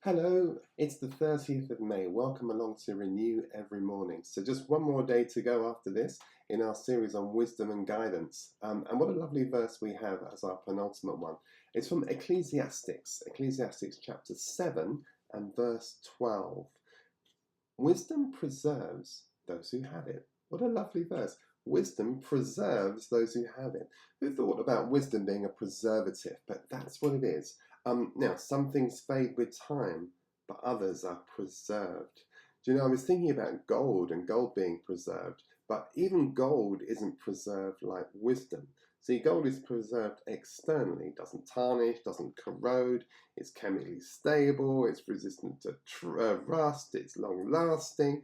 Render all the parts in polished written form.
Hello, it's the 30th of May. Welcome along to Renew Every Morning. So just one more day to go after this in our series on wisdom and guidance. And what a lovely verse we have as our penultimate one. It's from Ecclesiastes chapter 7 and verse 12. Wisdom preserves those who have it. What a lovely verse. Wisdom preserves those who have it. Who thought about wisdom being a preservative? But that's what it is. Now, some things fade with time, but others are preserved. Do you know, I was thinking about gold and gold being preserved, but even gold isn't preserved like wisdom. See, gold is preserved externally, doesn't tarnish, doesn't corrode, it's chemically stable, it's resistant to rust, it's long-lasting.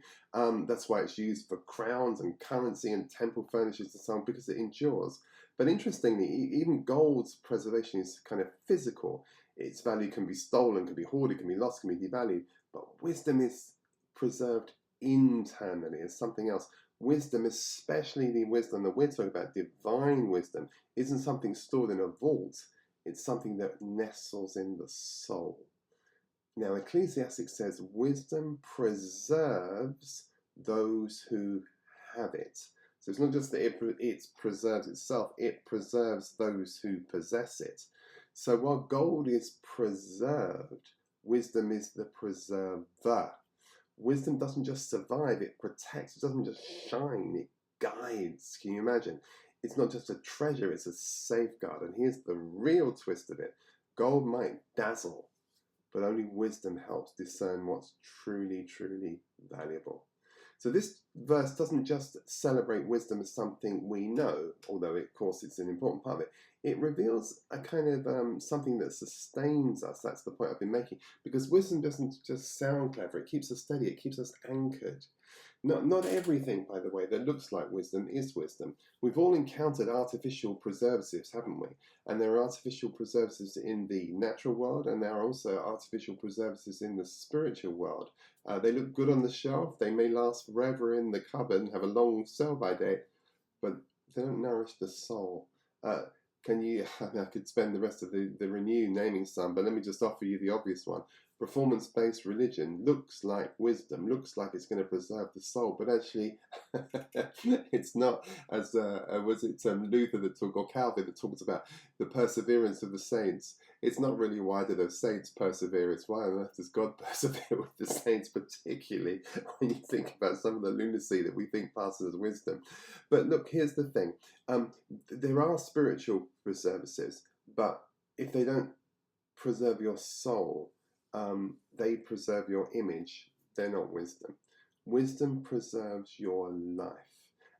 That's why it's used for crowns and currency and temple furniture and so on, because it endures. But interestingly, even gold's preservation is kind of physical. Its value can be stolen, can be hoarded, can be lost, can be devalued. But wisdom is preserved internally as something else. Wisdom, especially the wisdom that we're talking about, divine wisdom, isn't something stored in a vault. It's something that nestles in the soul. Now, Ecclesiastes says wisdom preserves those who have it. So it's not just that it preserves itself, it preserves those who possess it. So while gold is preserved, wisdom is the preserver. Wisdom doesn't just survive, it protects, it doesn't just shine, it guides. Can you imagine? It's not just a treasure, it's a safeguard. And here's the real twist of it. Gold might dazzle, but only wisdom helps discern what's truly, truly valuable. So this verse doesn't just celebrate wisdom as something we know, although of course it's an important part of it. It reveals a kind of something that sustains us. That's the point I've been making. Because wisdom doesn't just sound clever, it keeps us steady, it keeps us anchored. Not everything, by the way, that looks like wisdom is wisdom. We've all encountered artificial preservatives, haven't we? And there are artificial preservatives in the natural world, and there are also artificial preservatives in the spiritual world. They look good on the shelf, they may last forever in the cupboard and have a long sell-by date, but they don't nourish the soul. I could spend the rest of the Renew naming some, but let me just offer you the obvious one. Performance-based religion looks like wisdom, looks like it's going to preserve the soul, but actually it's not. As was it Luther that talked, or Calvin that talks about the perseverance of the saints. It's not really why do the saints persevere, it's why on earth does God persevere with the saints, particularly when you think about some of the lunacy that we think passes as wisdom. But look, here's the thing. There are spiritual preservatives, but if they don't preserve your soul, they preserve your image. They're not wisdom. Wisdom preserves your life.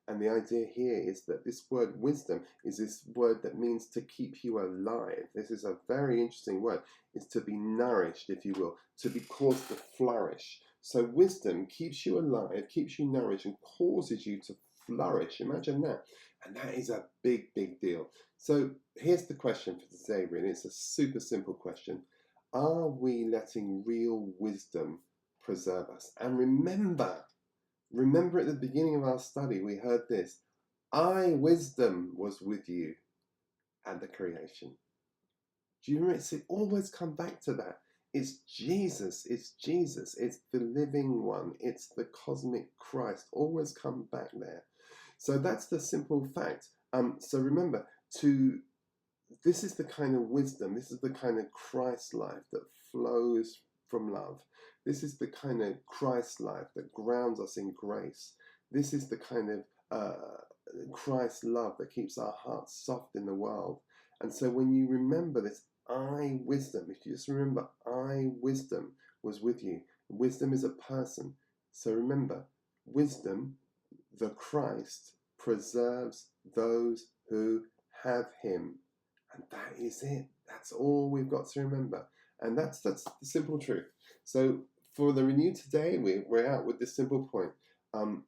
And the idea here is that this word wisdom is this word that means to keep you alive. This is a very interesting word. It's to be nourished, if you will, to be caused to flourish. So wisdom keeps you alive, keeps you nourished, and causes you to flourish. Imagine that. And that is a big, big deal. So here's the question for today, really. It's a super simple question. Are we letting real wisdom preserve us? And remember at the beginning of our study, we heard this. Wisdom, was with you at the creation. Do you remember? It's always come back to that. It's Jesus, it's the living one, it's the cosmic Christ. Always come back there. So that's the simple fact. So remember, this is the kind of wisdom, this is the kind of Christ life that flows from love. This is the kind of Christ life that grounds us in grace. This is the kind of Christ love that keeps our hearts soft in the world. And so when you remember this, wisdom, if you just remember, wisdom was with you. Wisdom is a person. So remember, wisdom, the Christ, preserves those who have him. And that is it. That's all we've got to remember. And that's the simple truth. So for the Renew today, we're out with this simple point.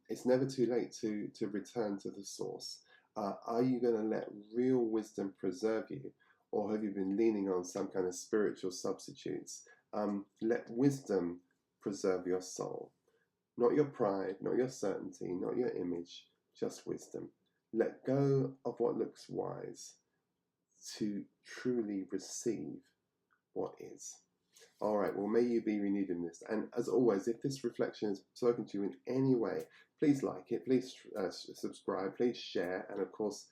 It's never too late to return to the source. Are you going to let real wisdom preserve you? Or have you been leaning on some kind of spiritual substitutes? Let wisdom preserve your soul. Not your pride, not your certainty, not your image, just wisdom. Let go of what looks wise to truly receive what is. All right, well, may you be renewed in this. And as always, if this reflection has spoken to you in any way, please like it, please subscribe, please share, and of course,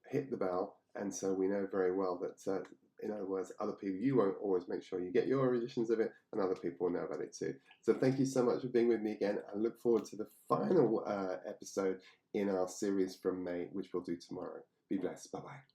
hit the bell. And so we know very well that, in other words, other people, you won't always make sure you get your editions of it, and other people will know about it too. So thank you so much for being with me again. I look forward to the final episode in our series from May, which we'll do tomorrow. Be blessed. Bye-bye.